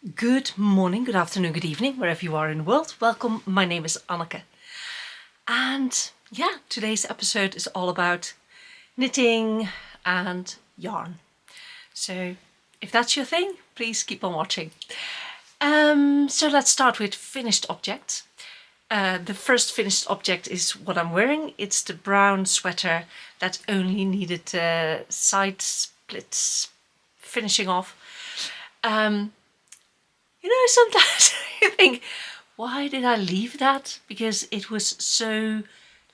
Good morning, good afternoon, good evening, wherever you are in the world. Welcome, my name is Anneke. And yeah, today's episode is all about knitting and yarn. So if that's your thing, please keep on watching. So let's start with finished objects. The first finished object is what I'm wearing. It's the brown sweater that only needed side splits finishing off. Sometimes you think, why did I leave that? Because it was so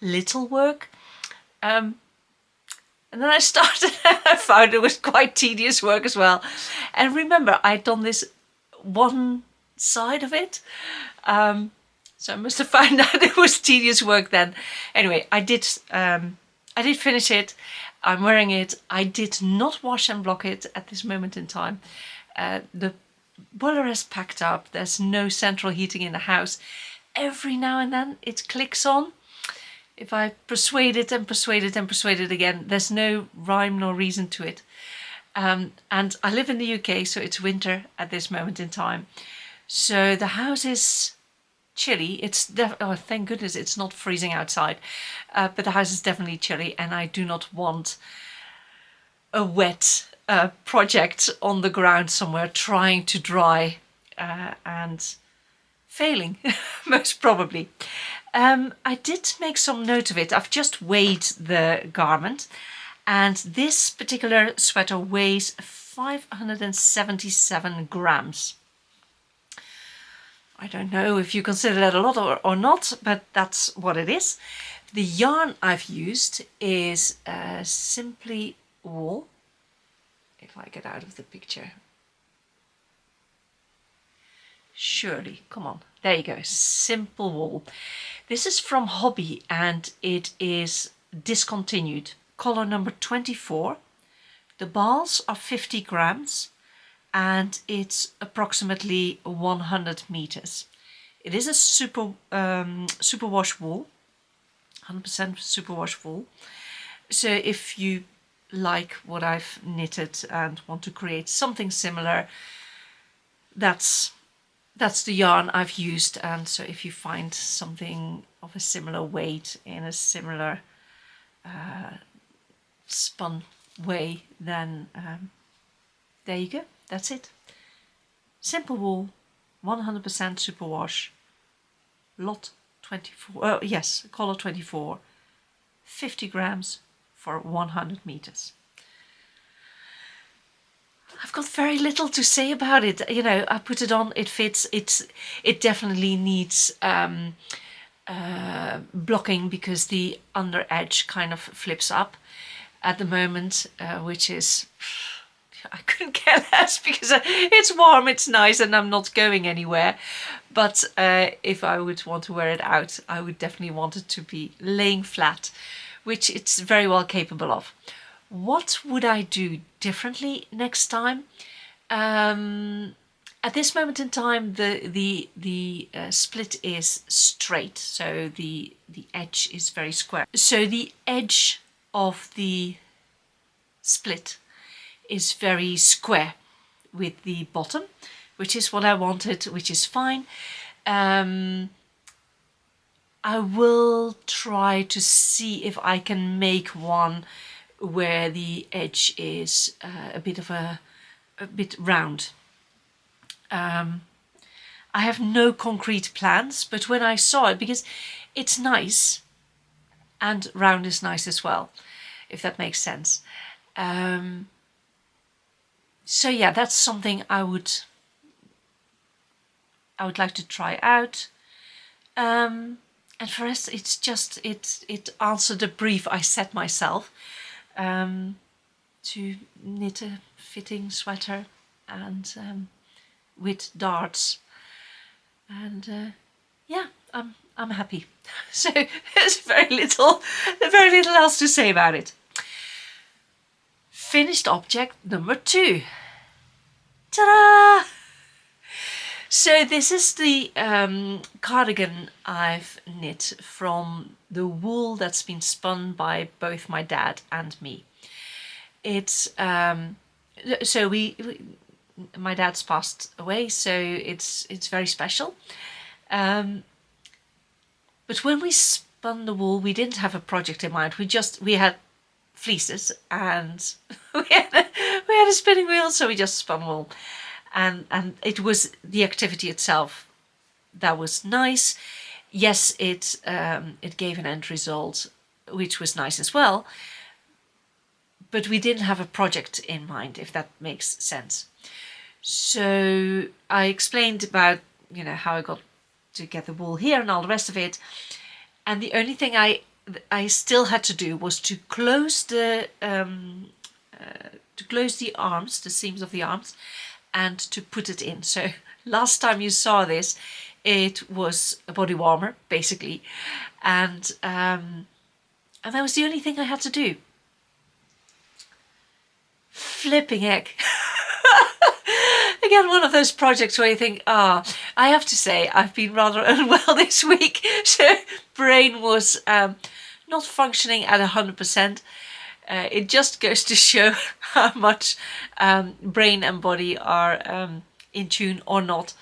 little work. And then I started and I found it was quite tedious work as well. And remember, I'd done this one side of it. So I must have found out it was tedious work then. Anyway, I did finish it. I'm wearing it. I did not wash and block it at this moment in time. The boiler has packed up. There's no central heating in the house. Every now and then it clicks on. If I persuade it and persuade it and persuade it again, there's no rhyme nor reason to it. And I live in the UK, so it's winter at this moment in time. So the house is chilly. Thank goodness it's not freezing outside. But the house is definitely chilly, and I do not want a wet project on the ground somewhere trying to dry and failing, most probably. I did make some note of it. I've just weighed the garment, and this particular sweater weighs 577 grams. I don't know if you consider that a lot or not, but that's what it is. The yarn I've used is simply wool. If I get out of the picture. Surely, come on. There you go, simple wool. This is from Hobby and it is discontinued. Color number 24. The balls are 50 grams and it's approximately 100 meters. It is a superwash wool, 100% superwash wool. So if you like what I've knitted and want to create something similar, that's the yarn I've used. And so if you find something of a similar weight in a similar spun way, then there you go, that's it. Simple wool, 100% superwash, lot 24, color 24, 50 grams for 100 meters. I've got very little to say about it. I put it on, it fits. It definitely needs blocking because the under edge kind of flips up at the moment, which is, I couldn't care less because it's warm, it's nice, and I'm not going anywhere. But if I would want to wear it out, I would definitely want it to be laying flat, which it's very well capable of. What would I do differently next time? At this moment in time, the split is straight, so the edge is very square. So the edge of the split is very square with the bottom, which is what I wanted, which is fine. I will try to see if I can make one where the edge is a bit round. I have no concrete plans, but when I saw it, because it's nice and round is nice as well, if that makes sense. So yeah, that's something I would like to try out. And for us, it's just, it answered a brief I set myself to knit a fitting sweater and with darts. And yeah, I'm happy. So there's very little else to say about it. Finished object number 2. Ta-da! So this is the cardigan I've knit from the wool that's been spun by both my dad and me. It's so we my dad's passed away, so it's very special. But when we spun the wool, we didn't have a project in mind. We had fleeces and we had a spinning wheel, so we just spun wool, and it was the activity itself that was nice. Yes, it gave an end result, which was nice as well. But we didn't have a project in mind, if that makes sense. So I explained about, how I got to get the wool here and all the rest of it. And the only thing I still had to do was to close the arms, the seams of the arms, and to put it in. So last time you saw this, it was a body warmer, basically, and that was the only thing I had to do. Flipping heck. Again, one of those projects where you think, I have to say, I've been rather unwell this week. So brain was not functioning at 100%. It just goes to show how much brain and body are in tune or not.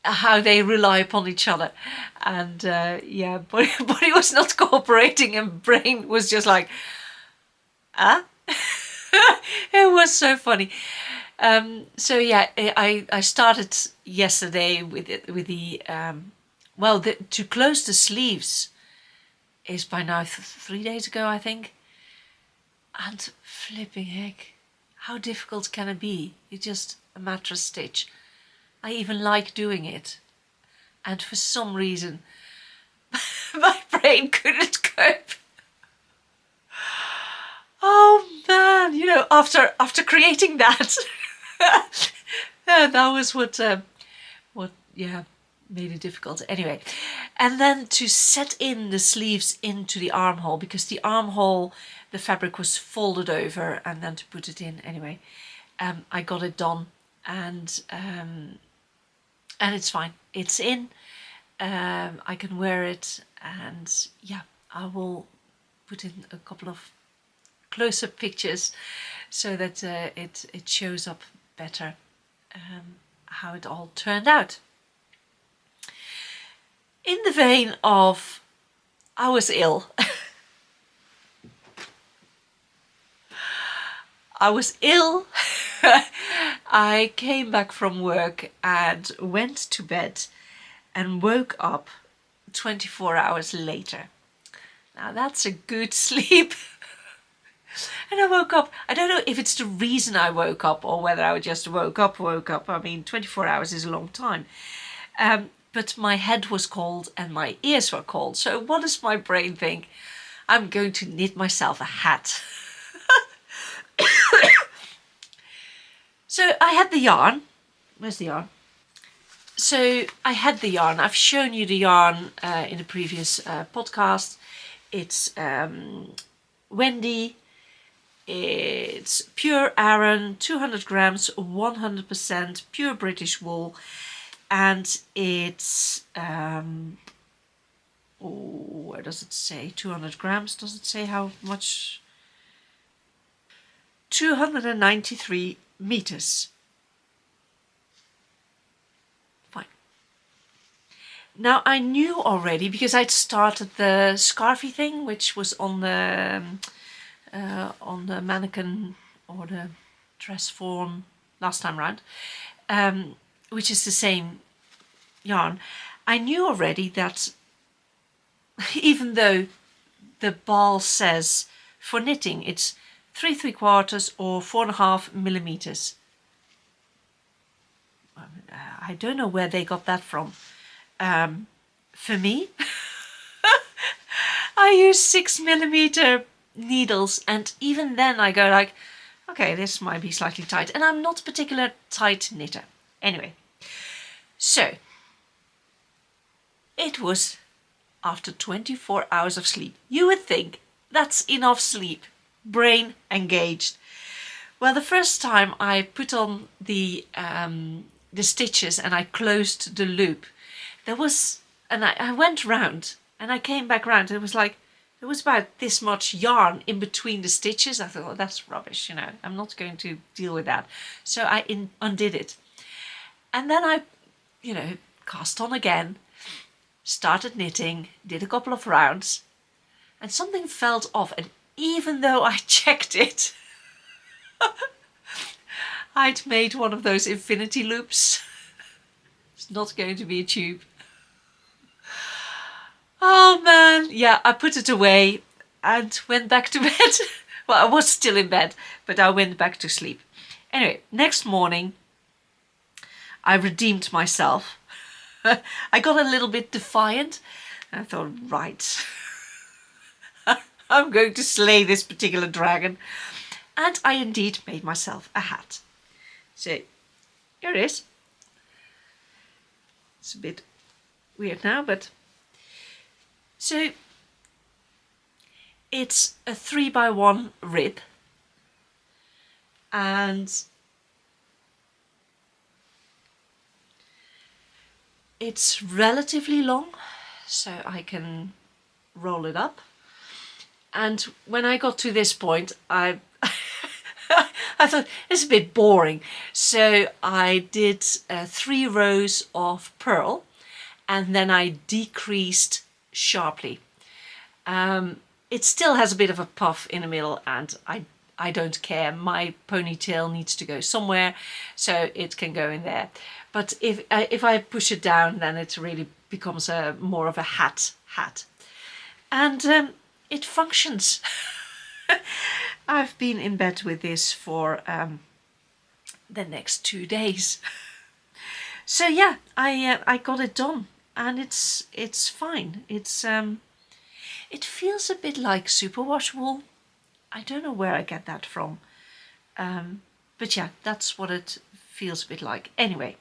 How they rely upon each other. And body was not cooperating and brain was just like, It was so funny. I started yesterday with the to close the sleeves is by now 3 days ago, I think. And flipping heck, how difficult can it be? It's just a mattress stitch. I even like doing it, and for some reason my brain couldn't cope. Oh man, after creating that, that was what made it difficult. Anyway, and then to set in the sleeves into the armhole, because the armhole, the fabric was folded over, and then to put it in. Anyway, I got it done, and it's fine. It's in. I can wear it, and I will put in a couple of close-up pictures so that it shows up better how it all turned out. In the vein of I was ill. I was ill. I came back from work and went to bed and woke up 24 hours later. Now that's a good sleep. And I woke up, I don't know if it's the reason I woke up or whether I just woke up. I mean, 24 hours is a long time. But my head was cold and my ears were cold. So what does my brain think? I'm going to knit myself a hat. So I had the yarn. Where's the yarn? So I had the yarn. I've shown you the yarn in a previous podcast. It's Wendy. It's pure Aran, 200 grams, 100% pure British wool. And it's, where does it say? 200 grams. Does it say how much? 293 meters. Fine. Now I knew already, because I'd started the scarfy thing, which was on the mannequin or the dress form last time round, which is the same yarn. I knew already that even though the ball says for knitting it's 3 3/4 or 4.5 millimeters. I don't know where they got that from. For me, I use 6 millimeter needles, and even then I go like, okay, this might be slightly tight, and I'm not a particular tight knitter. Anyway, so it was after 24 hours of sleep. You would think that's enough sleep, brain engaged. Well, the first time I put on the stitches and I closed the loop, there was, and I went round and I came back round and it was like, there was about this much yarn in between the stitches. I thought, oh, that's rubbish, you know, I'm not going to deal with that. So I undid it. And then I, you know, cast on again, started knitting, did a couple of rounds, and something felt off. And even though I checked it, I'd made one of those infinity loops. It's not going to be a tube. Oh man, yeah, I put it away and went back to bed. Well, I was still in bed, but I went back to sleep. Anyway, next morning, I redeemed myself. I got a little bit defiant. I thought, right, I'm going to slay this particular dragon. And I indeed made myself a hat. So, here it is. It's a bit weird now, but... So, it's a 3x1 rib. And it's relatively long, so I can roll it up. And when I got to this point, I thought it's a bit boring. So I did 3 rows of purl, and then I decreased sharply. It still has a bit of a puff in the middle, and I don't care. My ponytail needs to go somewhere, so it can go in there. But if I push it down, then it really becomes more of a hat. And it functions. I've been in bed with this for the next 2 days. So yeah, I got it done, and it's fine. It feels a bit like superwash wool. I don't know where I get that from, but yeah, that's what it feels a bit like. Anyway,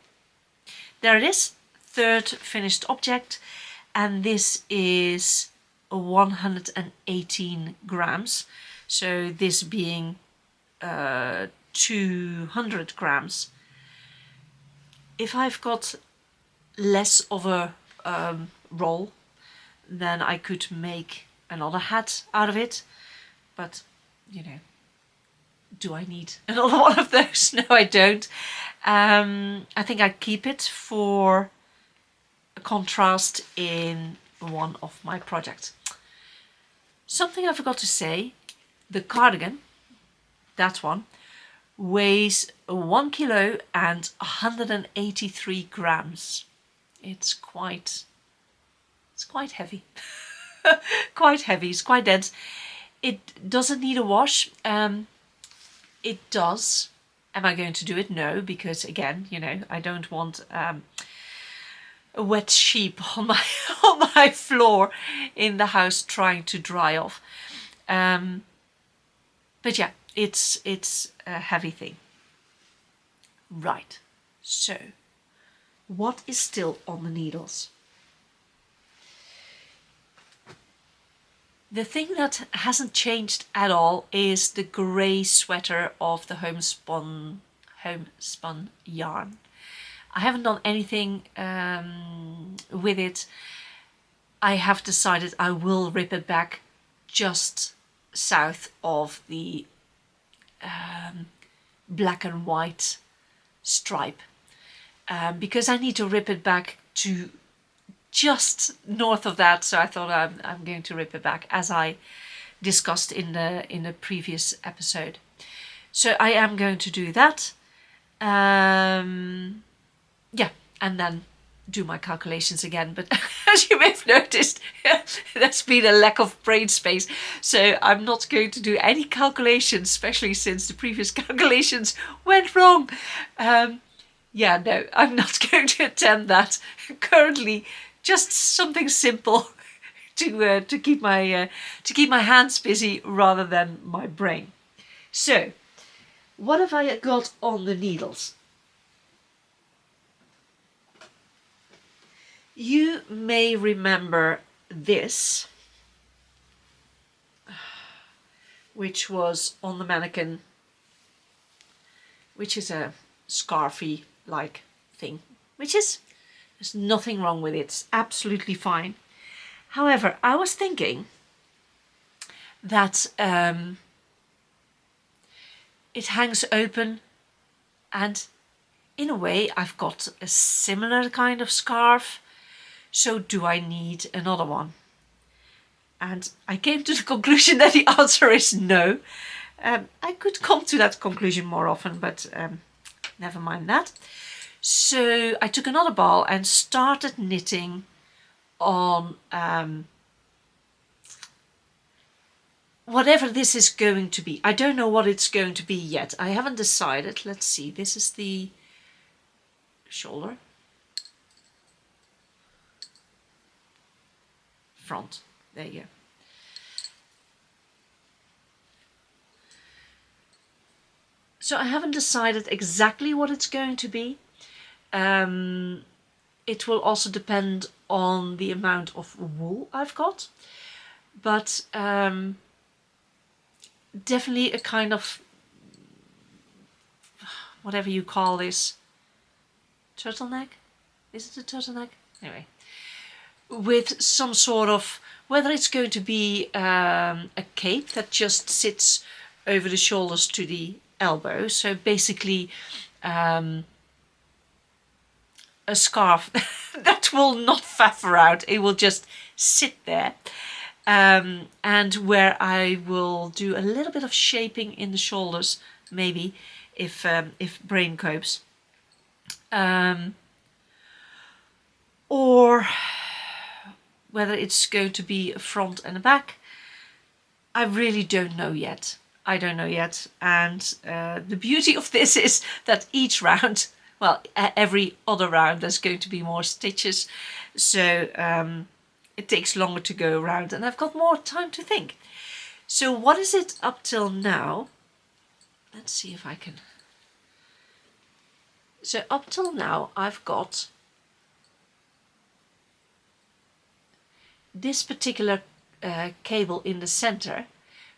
there it is, 3rd finished object, and this is 118 grams. So this being 200 grams. If I've got less of a roll, then I could make another hat out of it. But, you know, do I need another one of those? No, I don't. I think I keep it for a contrast in one of my projects. Something I forgot to say, the cardigan, that one, weighs 1 kilo and 183 grams. It's quite heavy. Quite heavy, it's quite dense. It doesn't need a wash. It does. Am I going to do it? No, because again, you know, I don't want a wet sheep on my floor in the house trying to dry off. But yeah, it's a heavy thing. Right. So, what is still on the needles? The thing that hasn't changed at all is the grey sweater of the homespun yarn. I haven't done anything with it. I have decided I will rip it back just south of the black and white stripe, because I need to rip it back to just north of that. So I thought I'm going to rip it back, as I discussed in the previous episode. So I am going to do that. Yeah, and then do my calculations again. But as you may have noticed, there's been a lack of brain space. So I'm not going to do any calculations, especially since the previous calculations went wrong. Yeah, no, I'm not going to attempt that. Currently, just something simple to keep my hands busy rather than my brain. So, what have I got on the needles? You may remember this, which was on the mannequin, which is a scarfy like thing, there's nothing wrong with it. It's absolutely fine. However, I was thinking that it hangs open, and in a way I've got a similar kind of scarf, so do I need another one? And I came to the conclusion that the answer is no. I could come to that conclusion more often, but never mind that. So I took another ball and started knitting on whatever this is going to be. I don't know what it's going to be yet. I haven't decided. Let's see. This is the shoulder. Front. There you go. So I haven't decided exactly what it's going to be. It will also depend on the amount of wool I've got. But definitely a kind of, whatever you call this, turtleneck? Is it a turtleneck? Anyway, with some sort of, whether it's going to be a cape that just sits over the shoulders to the elbow, so basically a scarf that will not faff around, it will just sit there, and where I will do a little bit of shaping in the shoulders, maybe, if brain copes, or whether it's going to be a front and a back, I really don't know yet. I don't know yet. And the beauty of this is that each round, well, every other round, there's going to be more stitches. So it takes longer to go around and I've got more time to think. So what is it up till now? Let's see if I can. So up till now, I've got this particular cable in the center,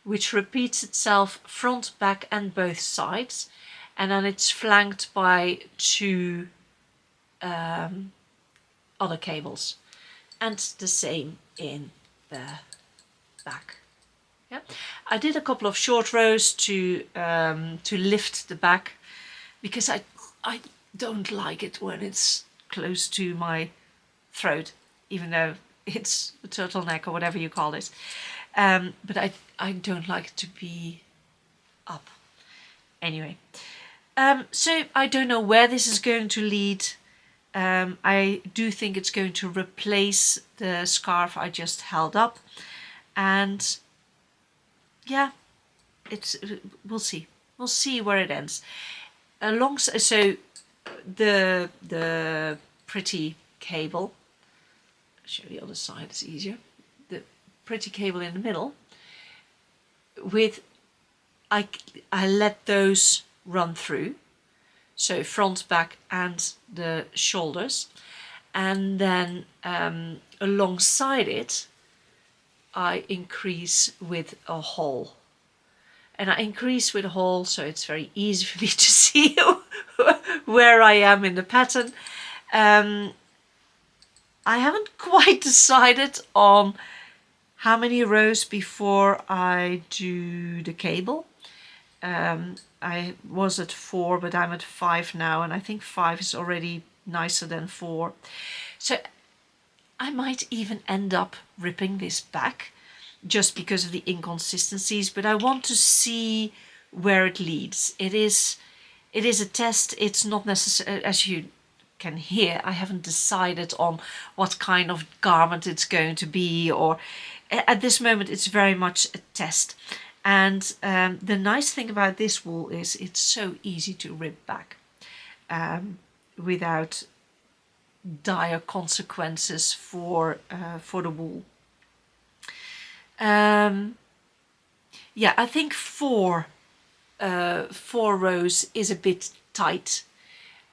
which repeats itself front, back and both sides, and then it's flanked by two other cables, and the same in the back. Yeah, I did a couple of short rows to lift the back, because I don't like it when it's close to my throat, even though it's a turtleneck or whatever you call it. But I don't like it to be up. Anyway, so I don't know where this is going to lead. I do think it's going to replace the scarf I just held up, and yeah, we'll see. We'll see where it ends. So the pretty cable. Show the other side, it's easier. The pretty cable in the middle, with I let those run through, so front, back and the shoulders, and then alongside it I increase with a hole, and I increase with a hole so it's very easy for me to see where I am in the pattern. I haven't quite decided on how many rows before I do the cable. I was at 4, but I'm at 5 now, and I think 5 is already nicer than 4. So I might even end up ripping this back just because of the inconsistencies, but I want to see where it leads. It is a test. It's not necessary, as you can hear, I haven't decided on what kind of garment it's going to be, or at this moment it's very much a test. And the nice thing about this wool is it's so easy to rip back without dire consequences for the wool. Yeah, I think 4 rows is a bit tight.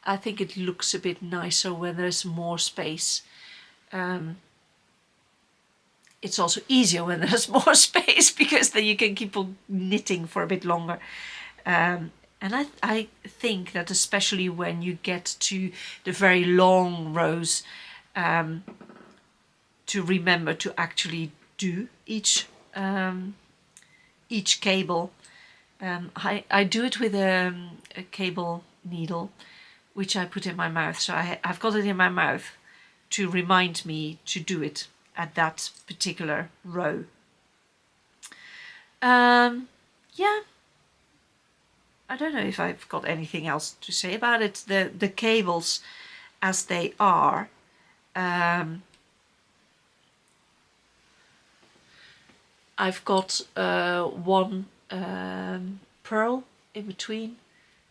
I think it looks a bit nicer when there's more space. It's also easier when there's more space, because then you can keep on knitting for a bit longer. And I think that especially when you get to the very long rows, to remember to actually do each each cable. I do it with a cable needle, which I put in my mouth. So I've got it in my mouth to remind me to do it at that particular row. Yeah, I don't know if I've got anything else to say about it. The cables as they are, I've got one pearl in between,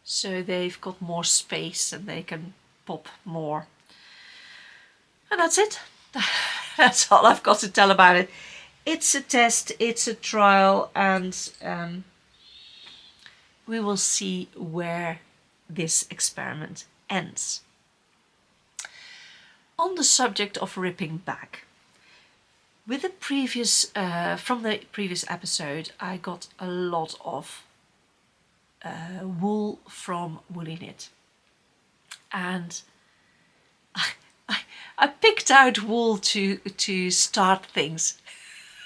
so they've got more space and they can pop more. And that's it. That's all I've got to tell about it. It's a test, it's a trial, and we will see where this experiment ends. On the subject of ripping back, with the previous, from the previous episode, I got a lot of wool from Woolly Knit, and I picked out wool to start things,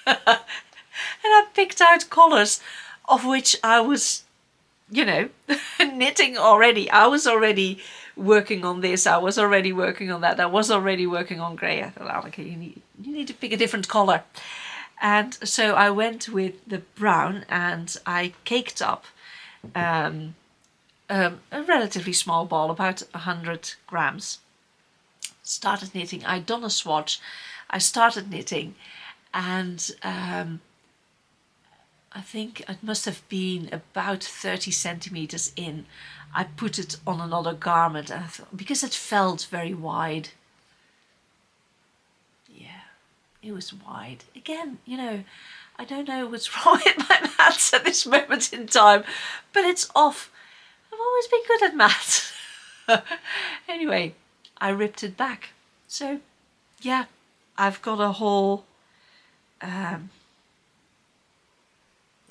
and I picked out colours of which I was, knitting already. I was already working on this. I was already working on that. I was already working on grey. I thought, oh, okay, you need to pick a different colour. And so I went with the brown, and I caked up a relatively small ball, about 100 grams. Started knitting. I'd done a swatch. I started knitting, and I think it must have been about 30 centimeters in. I put it on another garment, and I thought, because it felt very wide. Yeah, it was wide. Again, I don't know what's wrong with my maths at this moment in time, but it's off. I've always been good at maths. Anyway, I ripped it back. So, yeah, I've got a whole...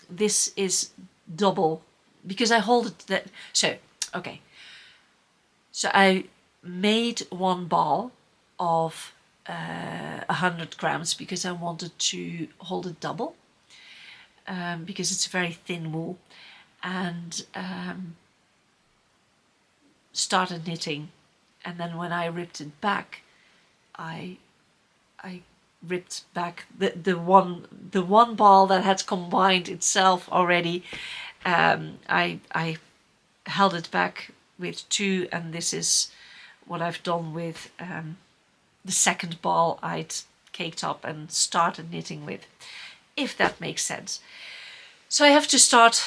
this is double, because I hold it that... So, okay. So I made one ball of 100 grams because I wanted to hold it double, because it's very thin wool, and started knitting. And then when I ripped it back, I ripped back the one ball that had combined itself already. I held it back with two, and this is what I've done with the second ball I'd caked up and started knitting with, if that makes sense. So I have to start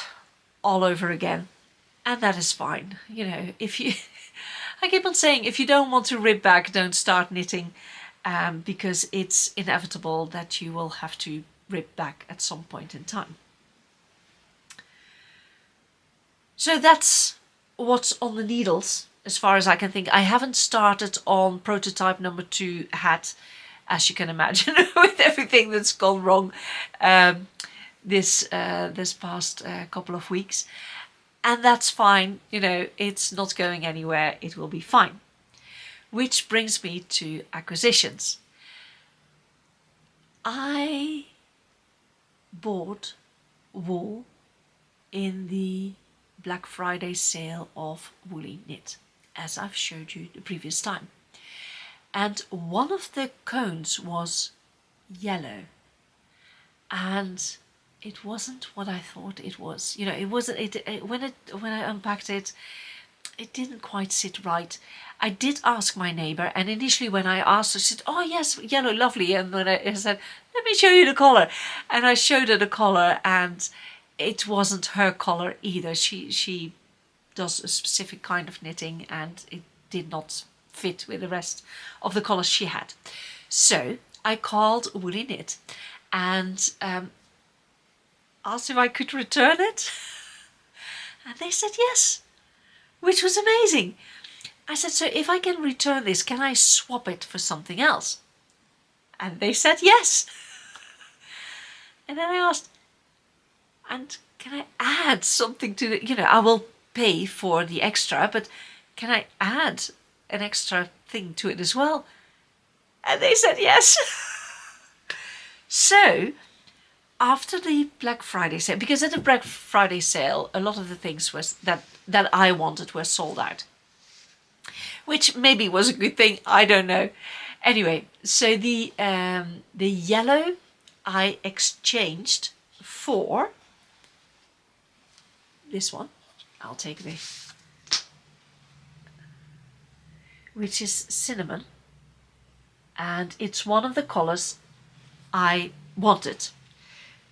all over again, and that is fine. If you I keep on saying, if you don't want to rip back, don't start knitting, because it's inevitable that you will have to rip back at some point in time. So that's what's on the needles, as far as I can think. I haven't started on prototype number 2 hat, as you can imagine, with everything that's gone wrong this past couple of weeks. And that's fine, it's not going anywhere, it will be fine. Which brings me to Aquisitions. I bought wool in the Black Friday sale of Woolly Knit, as I've showed you the previous time. And one of the cones was yellow, and it wasn't what I thought it was. It wasn't. When I unpacked it, it didn't quite sit right. I did ask my neighbour, and initially when I asked her, she said, "Oh yes, yellow, lovely." And then I said, "Let me show you the colour," and I showed her the colour, and it wasn't her colour either. She does a specific kind of knitting, and it did not fit with the rest of the colours she had. So I called Woolly Knit and asked if I could return it, and they said yes, which was amazing. I said, "So if I can return this, can I swap it for something else?" And they said yes. And then I asked, "And can I add something to it? I will pay for the extra, but can I add an extra thing to it as well?" And they said yes. So after the Black Friday sale, because at the Black Friday sale, a lot of the things was that I wanted were sold out, which maybe was a good thing. I don't know. Anyway, so the yellow I exchanged for this one. I'll take this, which is cinnamon, and it's one of the colors I wanted.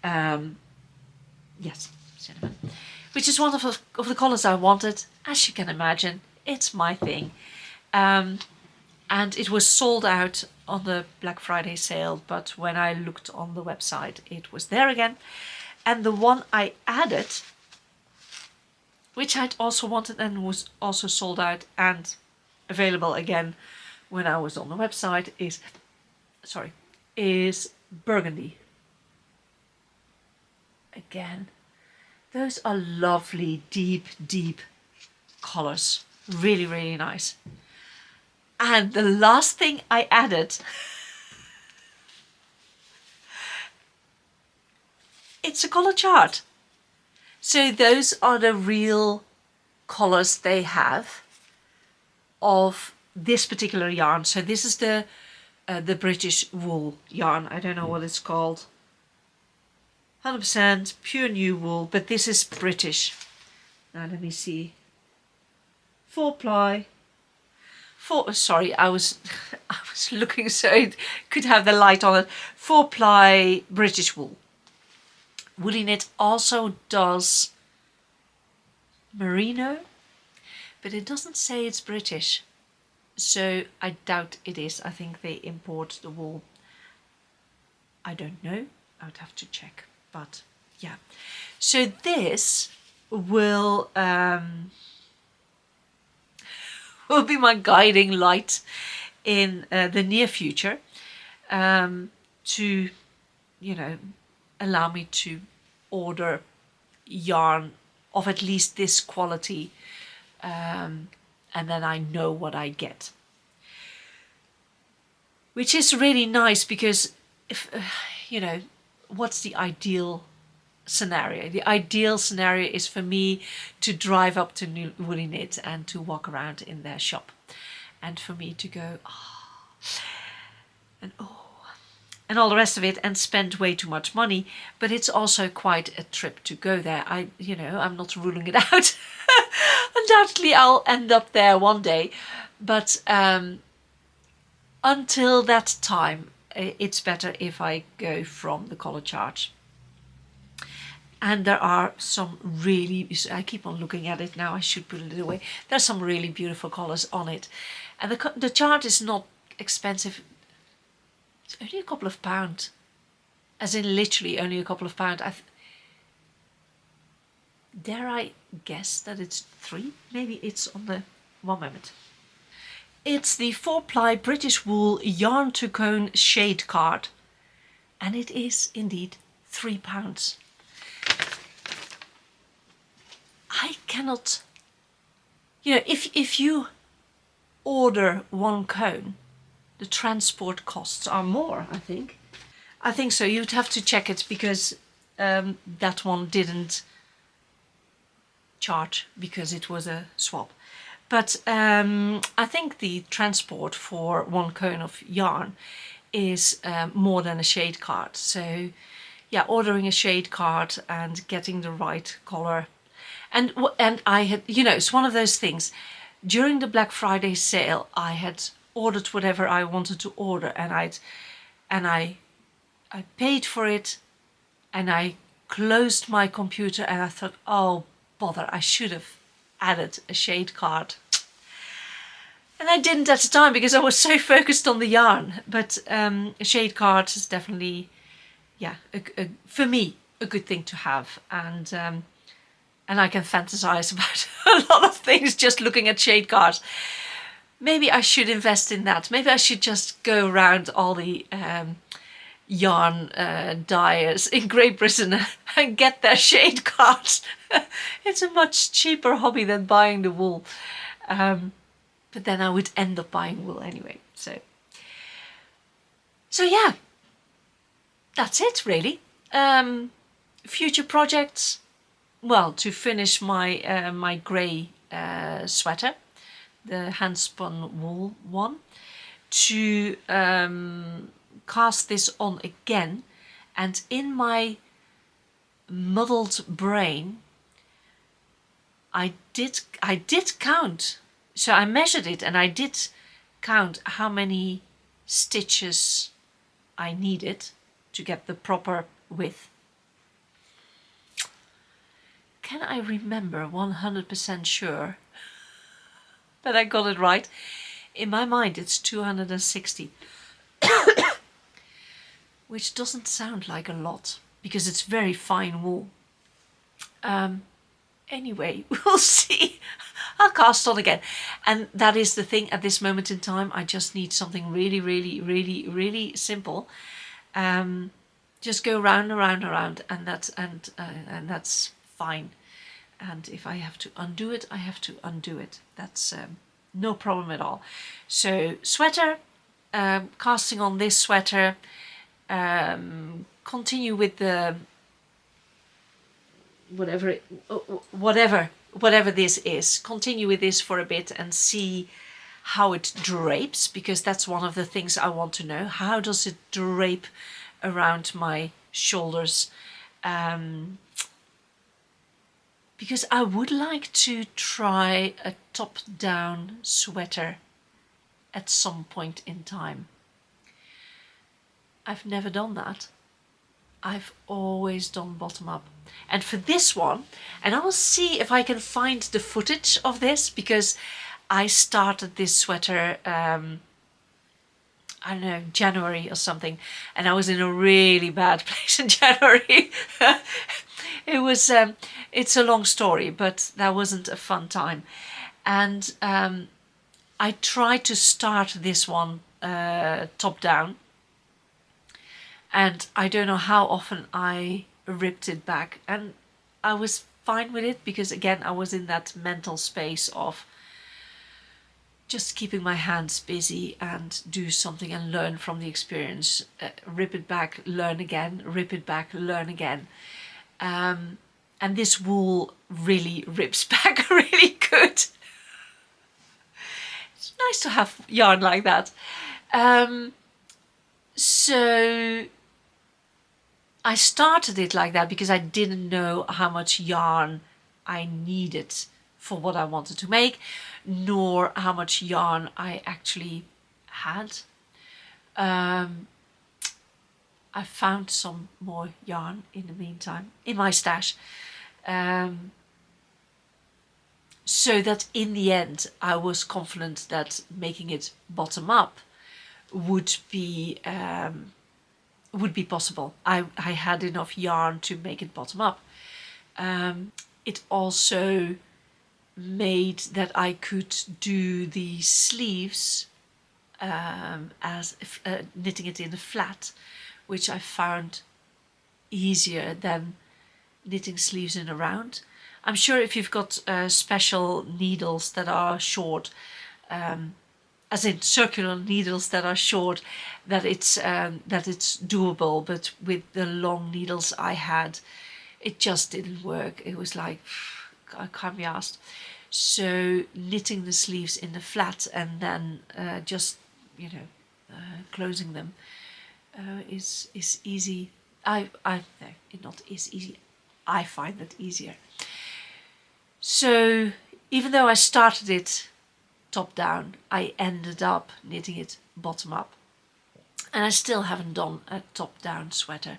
Yes, cinnamon, which is one of the colors I wanted. As you can imagine, it's my thing. And it was sold out on the Black Friday sale, but when I looked on the website, it was there again. And the one I added, which I'd also wanted and was also sold out and available again when I was on the website, is burgundy. Again, those are lovely, deep, deep colors. Really, really nice. And the last thing I added, it's a color chart. So those are the real colors they have of this particular yarn. So this is the British wool yarn. I don't know what it's called. 100% pure new wool, but this is British. Now let me see. 4-ply. Sorry, I was looking so it could have the light on it. 4-ply British wool. Woolly Knit also does merino, but it doesn't say it's British, so I doubt it is. I think they import the wool. I don't know. I would have to check, but yeah. So this will be my guiding light in the near future, to, you know, allow me to order yarn of at least this quality, and then I know what I get, which is really nice, because if you know, what's the ideal scenario? The ideal scenario is for me to drive up to New Woolly Knit and to walk around in their shop, and for me to go and all the rest of it, and spend way too much money. But it's also quite a trip to go there. I'm not ruling it out. Undoubtedly I'll end up there one day, but until that time, it's better if I go from the color chart. And there are some really, I keep on looking at it now, I should put it away. There's some really beautiful colors on it. And the chart is not expensive. It's only a couple of pounds. As in literally only a couple of pounds. Dare I guess that it's 3? Maybe it's on the... one moment. It's the 4-ply British wool yarn to cone shade card. And it is indeed £3. I cannot... You know, if you order one cone, the transport costs are more, I think. I think so. You'd have to check it, because that one didn't charge because it was a swap. But I think the transport for one cone of yarn is more than a shade card. So yeah, ordering a shade card and getting the right color. And I had, you know, it's one of those things. During the Black Friday sale, I had ordered whatever I wanted to order, and I paid for it, and I closed my computer, and I thought, oh bother, I should have added a shade card. And I didn't at the time because I was so focused on the yarn. But a shade card is definitely, yeah, for me, a good thing to have. And I can fantasize about a lot of things just looking at shade cards. Maybe I should invest in that. Maybe I should just go around all the yarn dyers in Great Britain and get their shade cards. It's a much cheaper hobby than buying the wool. But then I would end up buying wool anyway. So yeah, that's it really. Future projects, well, to finish my my grey sweater, the hand spun wool one, to cast this on again, and in my muddled brain I did count. So I measured it and I did count how many stitches I needed to get the proper width. Can I remember 100% sure that I got it right? In my mind it's 260, which doesn't sound like a lot because it's very fine wool. Anyway, we'll see. I'll cast on again. And that is the thing at this moment in time. I just need something really, really, really, really simple. Just go round and round and round, and that's fine. And if I have to undo it, I have to undo it. That's no problem at all. So sweater, casting on this sweater, continue with the whatever this is, continue with this for a bit and see how it drapes, because that's one of the things I want to know. How does it drape around my shoulders? Because I would like to try a top-down sweater at some point in time. I've never done that. I've always done bottom up. And for this one, and I will see if I can find the footage of this, because I started this sweater, I don't know, January or something, and I was in a really bad place in January. It was, it's a long story, but that wasn't a fun time. And I tried to start this one top down, and I don't know how often I ripped it back, and I was fine with it because again I was in that mental space of just keeping my hands busy and do something and learn from the experience. Rip it back, learn again, rip it back, learn again. And this wool really rips back really good. It's nice to have yarn like that. So I started it like that because I didn't know how much yarn I needed for what I wanted to make, nor how much yarn I actually had. I found some more yarn in the meantime in my stash, so that in the end I was confident that making it bottom up would be possible. I had enough yarn to make it bottom up. It also made that I could do the sleeves as knitting it in a flat, which I found easier than knitting sleeves in a round. I'm sure if you've got special needles that are short, as in circular needles that are short, that it's doable. But with the long needles I had, it just didn't work. It was like, I can't be asked. So knitting the sleeves in the flat and then just closing them is easy. No, it not is easy. I find it easier. So even though I started it top down, I ended up knitting it bottom up, and I still haven't done a top down sweater.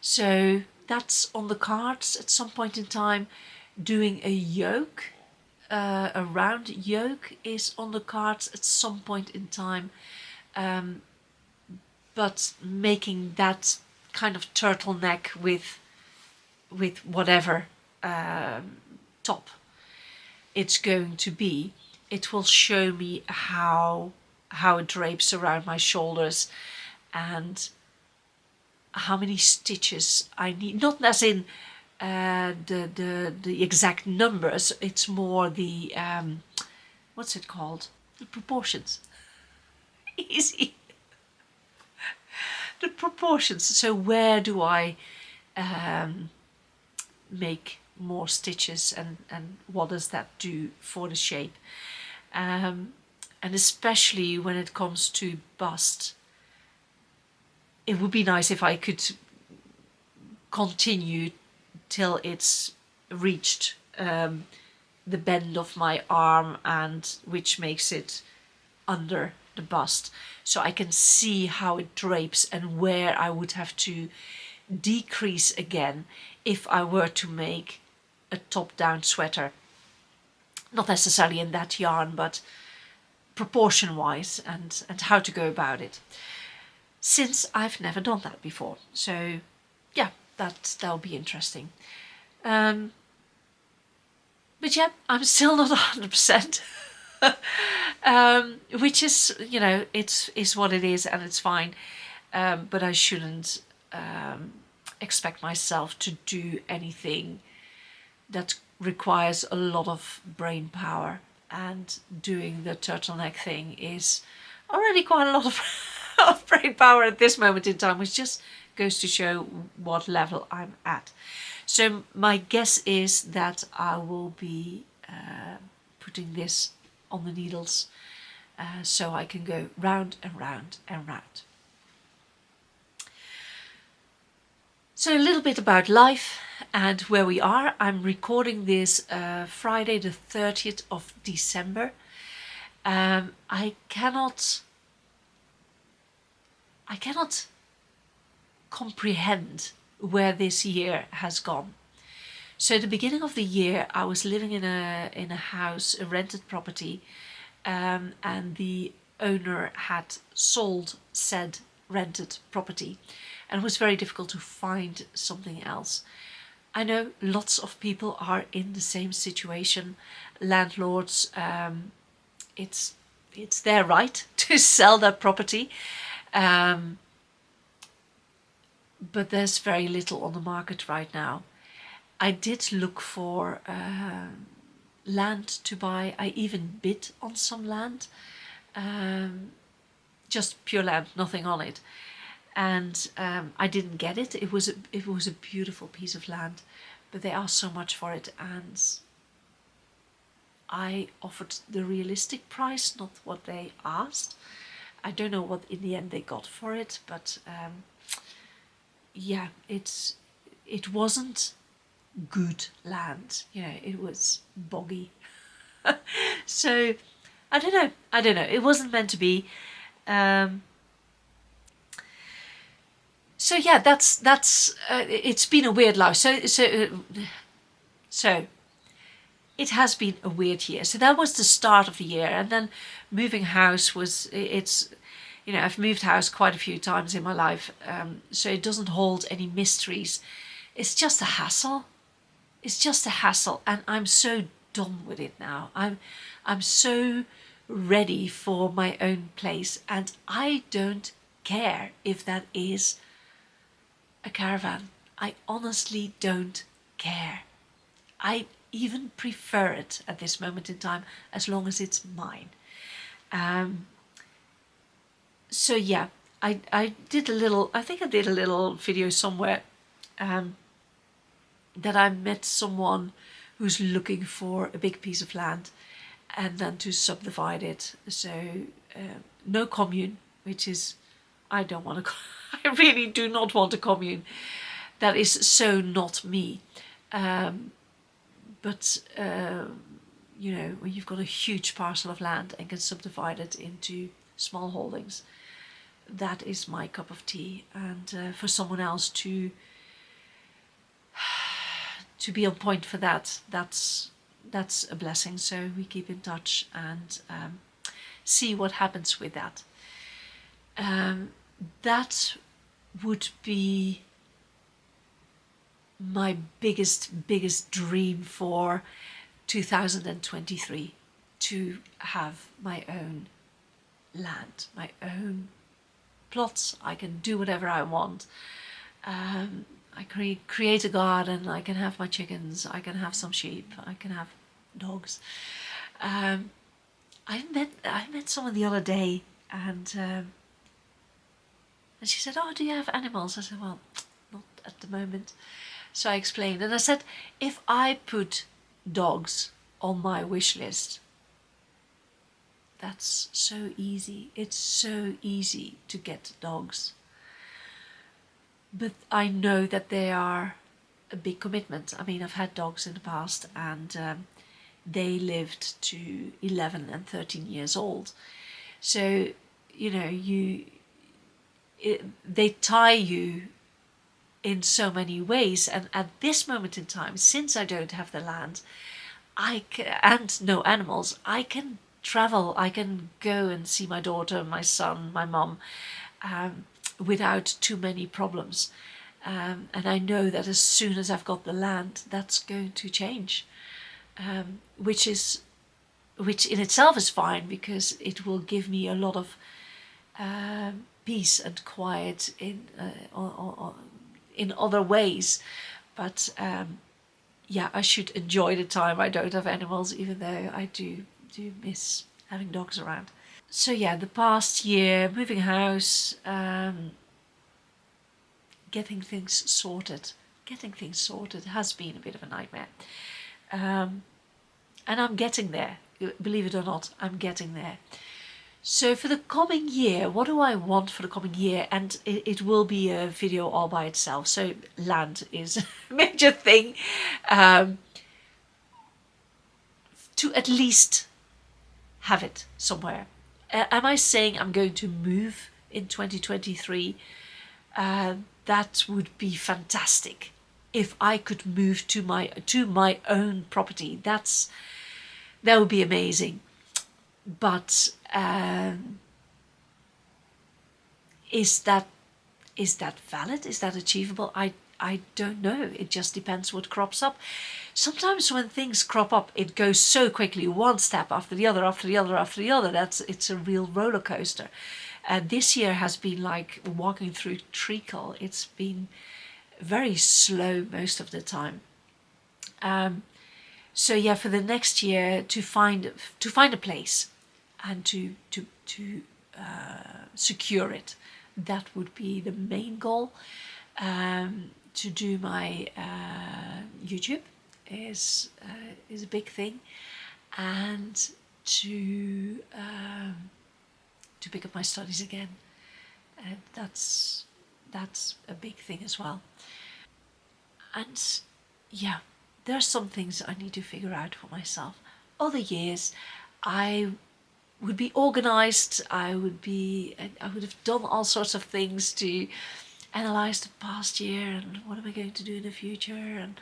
So that's on the cards at some point in time. Doing a yoke, a round yoke, is on the cards at some point in time. But making that kind of turtleneck with whatever top it's going to be, it will show me how it drapes around my shoulders and how many stitches I need. Not as in the exact numbers. It's more the what's it called? The proportions. Easy. The proportions. So where do I make more stitches, and what does that do for the shape. And especially when it comes to bust, it would be nice if I could continue till it's reached the bend of my arm, and which makes it under the bust, so I can see how it drapes and where I would have to decrease again if I were to make a top-down sweater. Not necessarily in that yarn, but proportion-wise, and how to go about it, since I've never done that before. So yeah, that'll be interesting. But yeah, I'm still not 100%. Which is, you know, it's what it is, and it's fine. But I shouldn't expect myself to do anything that requires a lot of brain power. And doing the turtleneck thing is already quite a lot of brain power at this moment in time, which just goes to show what level I'm at. So my guess is that I will be putting this on the needles, so I can go round and round and round. So a little bit about life and where we are. I'm recording this Friday the 30th of December. I cannot comprehend where this year has gone. So at the beginning of the year, I was living in a house, a rented property, and the owner had sold said rented property, and it was very difficult to find something else. I know lots of people are in the same situation. Landlords, it's their right to sell their property, but there's very little on the market right now. I did look for land to buy. I even bid on some land, just pure land, nothing on it. And I didn't get it. It was a beautiful piece of land, but they asked so much for it, and I offered the realistic price, not what they asked. I don't know what in the end they got for it, but yeah, it wasn't good land, you know, it was boggy. So I don't know, it wasn't meant to be. So yeah, that's it's been a weird life. So it has been a weird year. So that was the start of the year, and then moving house it's, you know, I've moved house quite a few times in my life, so it doesn't hold any mysteries. It's just a hassle. It's just a hassle, and I'm so done with it now. I'm so ready for my own place, and I don't care if that is a caravan. I honestly don't care. I even prefer it at this moment in time, as long as it's mine. So yeah, I did a little, I think I did a little video somewhere, that I met someone who's looking for a big piece of land and then to subdivide it. So no commune, which is, I don't want to, I really do not want a commune. That is so not me. But you know, when you've got a huge parcel of land and can subdivide it into small holdings, that is my cup of tea. And for someone else to be on point for that, that's a blessing. So we keep in touch and see what happens with that. That would be my biggest dream for 2023, to have my own land, my own plots. I can do whatever I want. I create a garden. I can have my chickens. I can have some sheep. I can have dogs. I met someone the other day, and she said, "Oh, do you have animals?" I said, "Well, not at the moment. So I explained, and I said, if I put dogs on my wish list, that's so easy. It's so easy to get dogs. But I know that they are a big commitment. I mean, I've had dogs in the past, and they lived to 11 and 13 years old. So, you know, they tie you in so many ways. And at this moment in time, since I don't have the land, and no animals, I can travel. I can go and see my daughter, my son, my mom, without too many problems. And I know that as soon as I've got the land, that's going to change, which in itself is fine, because it will give me a lot of peace and quiet in other ways. But yeah, I should enjoy the time I don't have animals, even though I do miss having dogs around. So yeah, the past year, moving house, getting things sorted has been a bit of a nightmare. And I'm getting there. Believe it or not, I'm getting there. So for the coming year, what do I want for the coming year? And it will be a video all by itself. So land is a major thing. To at least have it somewhere. Am I saying I'm going to move in 2023? That would be fantastic. If I could move to my own property, that would be amazing. But is that valid? Is that achievable? I don't know. It just depends what crops up. Sometimes when things crop up, it goes so quickly, one step after the other, after the other, after the other. It's a real roller coaster. This year has been like walking through treacle. It's been very slow most of the time. So yeah, for the next year, to find a place and to secure it, that would be the main goal. To do my YouTube is a big thing, and to pick up my studies again. That's a big thing as well. And yeah, there are some things I need to figure out for myself. Other years, I would be organized. I would have done all sorts of things to analyze the past year and what am I going to do in the future, and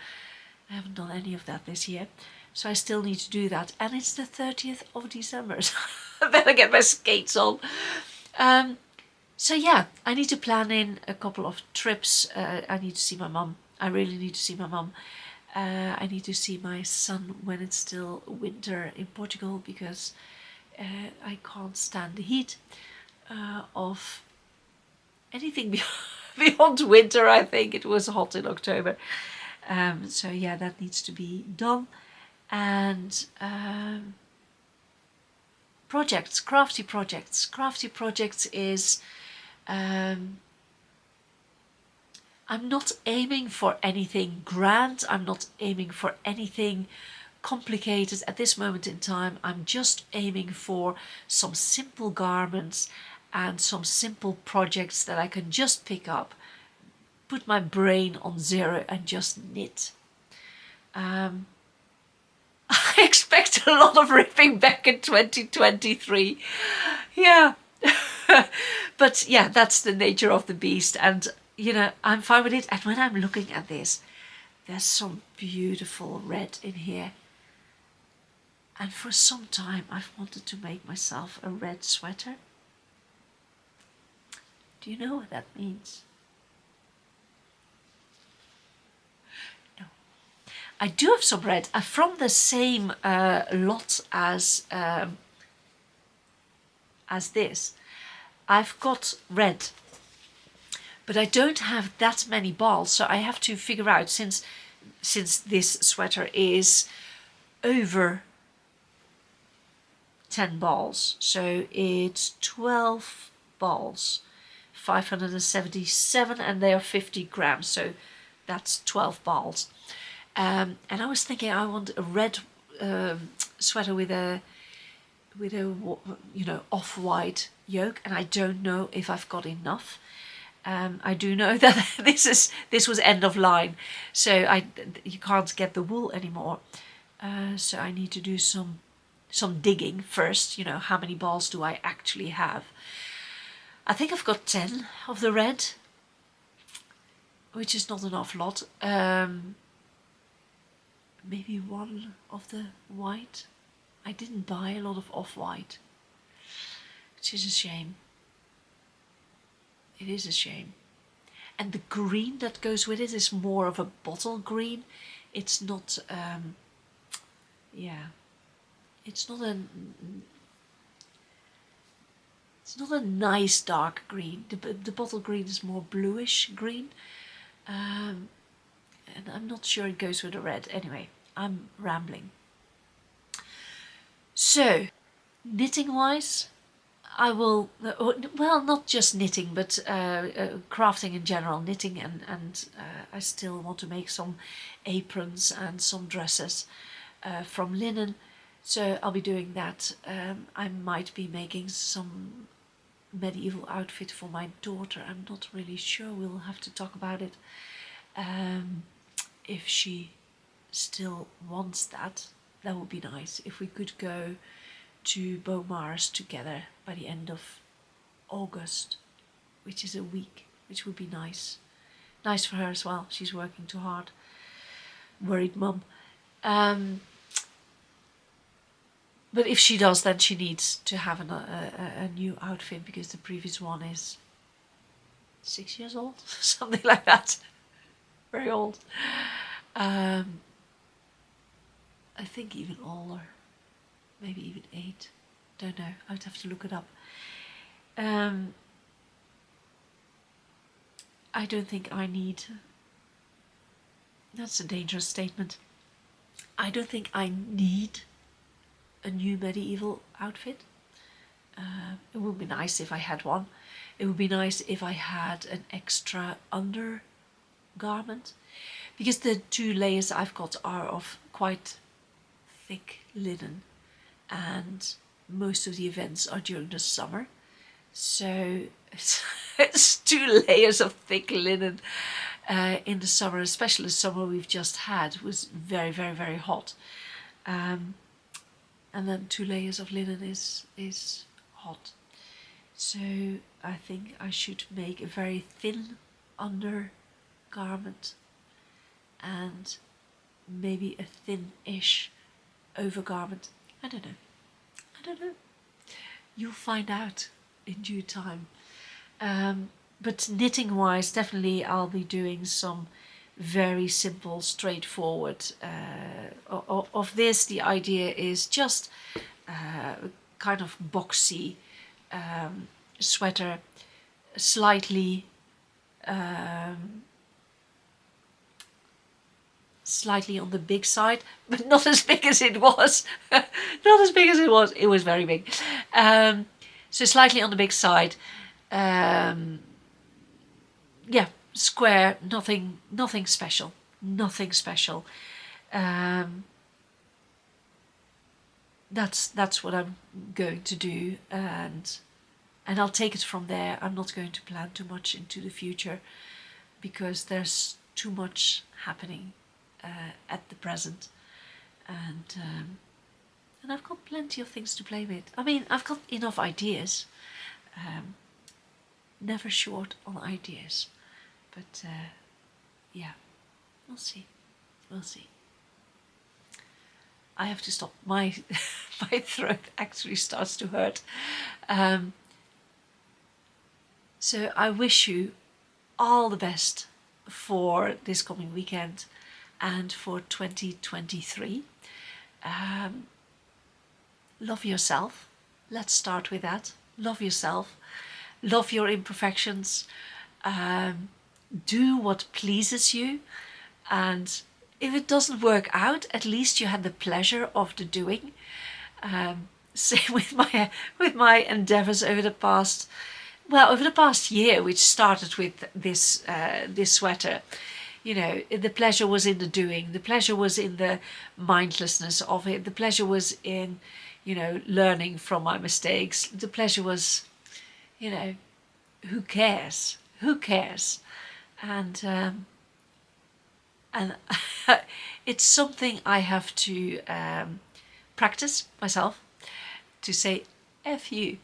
I haven't done any of that this year. So I still need to do that. And it's the 30th of December, so I better get my skates on. So yeah, I need to plan in a couple of trips. I need to see my mum. I really need to see my mum. I need to see my son when it's still winter in Portugal, because I can't stand the heat of anything beyond winter. I think it was hot in October. So yeah, that needs to be done. And projects, crafty projects. Crafty projects is, I'm not aiming for anything grand. I'm not aiming for anything complicated at this moment in time. I'm just aiming for some simple garments and some simple projects that I can just pick up, put my brain on zero and just knit. I expect a lot of ripping back in 2023. Yeah. But yeah, that's the nature of the beast. And, you know, I'm fine with it. And when I'm looking at this, there's some beautiful red in here. And for some time, I've wanted to make myself a red sweater. Do you know what that means? No. I do have some red from the same lot as this. I've got red, but I don't have that many balls, so I have to figure out, since this sweater is over 10 balls, so it's 12 balls, 577, and they are 50 grams, so that's 12 balls. And I was thinking I want a red sweater with a off-white yoke, and I don't know if I've got enough. I do know that this was end of line, so you can't get the wool anymore. So I need to do some digging first. How many balls do I actually have? I think I've got 10 of the red, which is not an awful lot. Maybe 1 of the white. I didn't buy a lot of off-white, which is a shame. It is a shame. And the green that goes with it is more of a bottle green. It's not, it's not a nice dark green. The bottle green is more bluish green. And I'm not sure it goes with the red. Anyway, I'm rambling. So, knitting-wise, I will, well, not just knitting, but crafting in general, knitting, and I still want to make some aprons and some dresses from linen, so I'll be doing that. I might be making some medieval outfit for my daughter. I'm not really sure, we'll have to talk about it. If she still wants that would be nice. If we could go to Beaumaris together by the end of August, which is a week, which would be nice. Nice for her as well. She's working too hard. Worried mum. But if she does, then she needs to have a new outfit, because the previous one is 6 years old, something like that. Very old. I think even older, maybe even 8. Don't know. I'd have to look it up. I don't think I need. That's a dangerous statement. I don't think I need a new medieval outfit. It would be nice if I had one. It would be nice if I had an extra undergarment, because the 2 layers I've got are of quite thick linen, and most of the events are during the summer, so it's 2 layers of thick linen in the summer, especially the summer we've just had was very, very, very hot, and then 2 layers of linen is hot. So I think I should make a very thin undergarment and maybe a thin-ish overgarment. I don't know. You'll find out in due time. But knitting wise, definitely I'll be doing some very simple, straightforward of this. The idea is just kind of boxy sweater, slightly on the big side, but not as big as it was. Not as big as it was. It was very big. So slightly on the big side. Yeah, square. Nothing special. Nothing special. That's what I'm going to do, and I'll take it from there. I'm not going to plan too much into the future, because there's too much happening at the present, and I've got plenty of things to play with. I mean, I've got enough ideas, never short on ideas, but yeah, we'll see. I have to stop. My throat actually starts to hurt. So I wish you all the best for this coming weekend and for 2023. Love yourself. Let's start with that. Love yourself. Love your imperfections. Do what pleases you, and if it doesn't work out, at least you had the pleasure of the doing. Same with my endeavours over the past year, which started with this sweater. the pleasure was in the doing. The pleasure was in the mindlessness of it. The pleasure was in, learning from my mistakes. The pleasure was, who cares? Who cares? And it's something I have to practice myself, to say F you.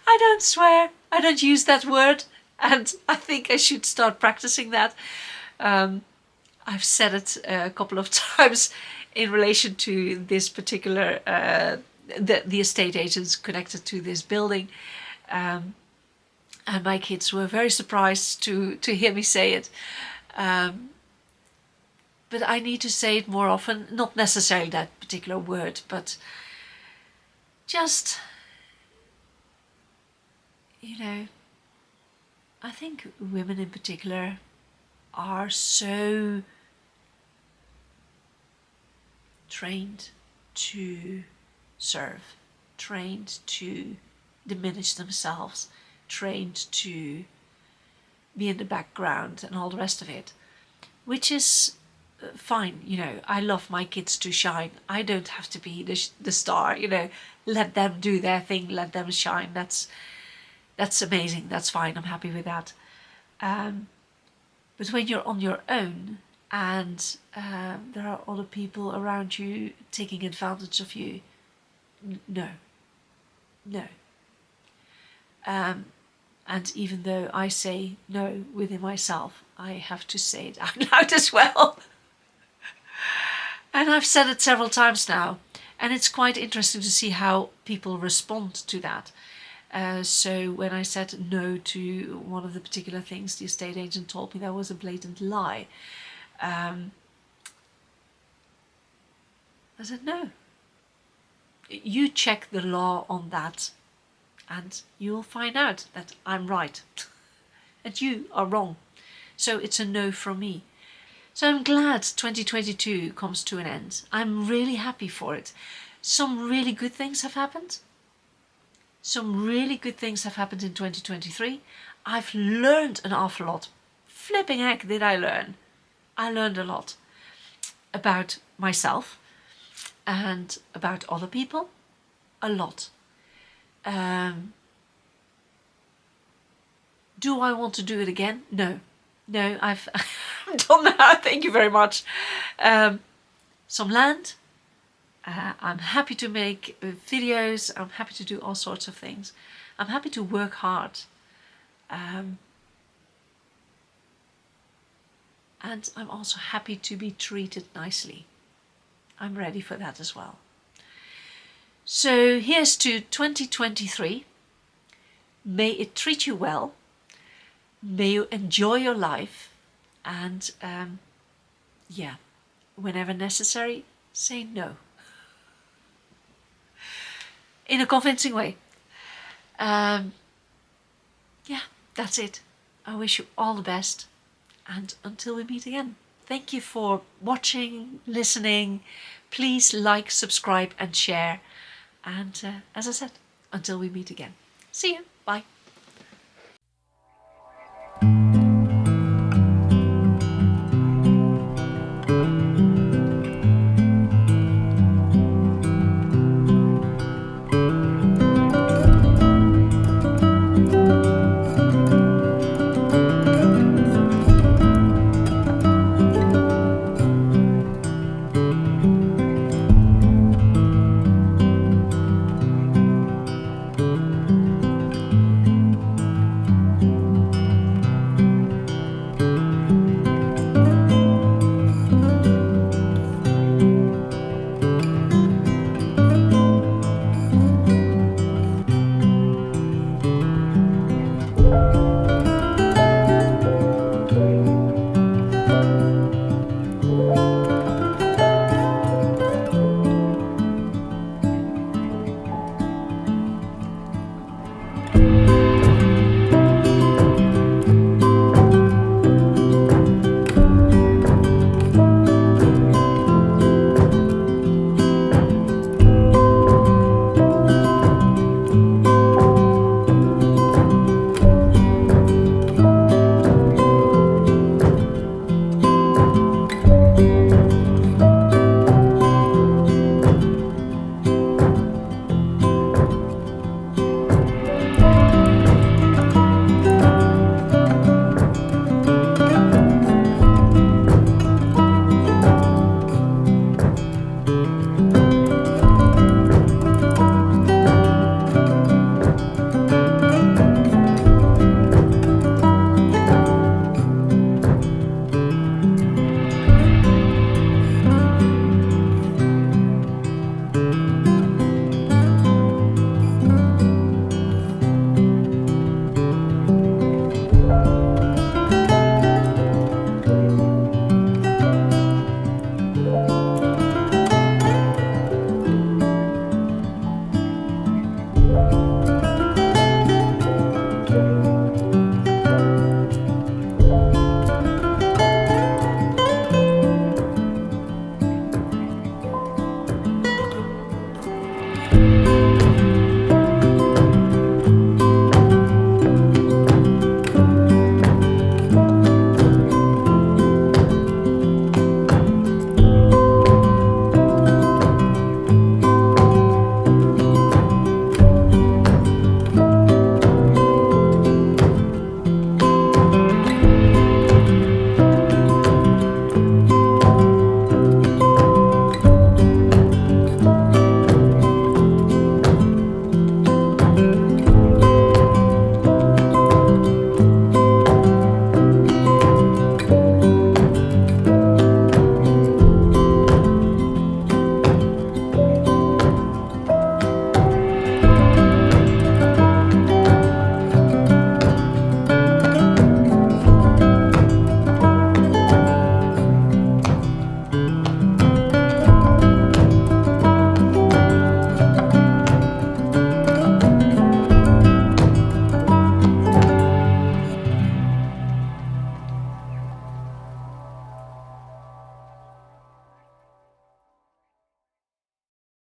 I don't swear. I don't use that word. And I think I should start practicing that. I've said it a couple of times in relation to this particular, the estate agents connected to this building. And my kids were very surprised to hear me say it. But I need to say it more often, not necessarily that particular word, but just, I think women in particular are so trained to serve, trained to diminish themselves, trained to be in the background and all the rest of it, which is fine. I love my kids to shine. I don't have to be the star. Let them do their thing, let them shine. That's amazing. That's fine. I'm happy with that. But when you're on your own and there are other people around you taking advantage of you, no. And even though I say no within myself, I have to say it out loud as well. And I've said it several times now. And it's quite interesting to see how people respond to that. So when I said no to one of the particular things, the estate agent told me that was a blatant lie. I said, no. You check the law on that and you'll find out that I'm right and you are wrong. So it's a no from me. So I'm glad 2022 comes to an end. I'm really happy for it. Some really good things have happened. Some really good things have happened in 2023. I've learned an awful lot. Flipping heck did I learn. I learned a lot about myself and about other people. A lot. Do I want to do it again? No, I've done that. Thank you very much. Some land. I'm happy to make videos. I'm happy to do all sorts of things. I'm happy to work hard. And I'm also happy to be treated nicely. I'm ready for that as well. So here's to 2023. May it treat you well. May you enjoy your life. And whenever necessary, say no. In a convincing way. That's it. I wish you all the best. And until we meet again. Thank you for watching, listening. Please like, subscribe and share. And as I said, until we meet again. See you. Bye.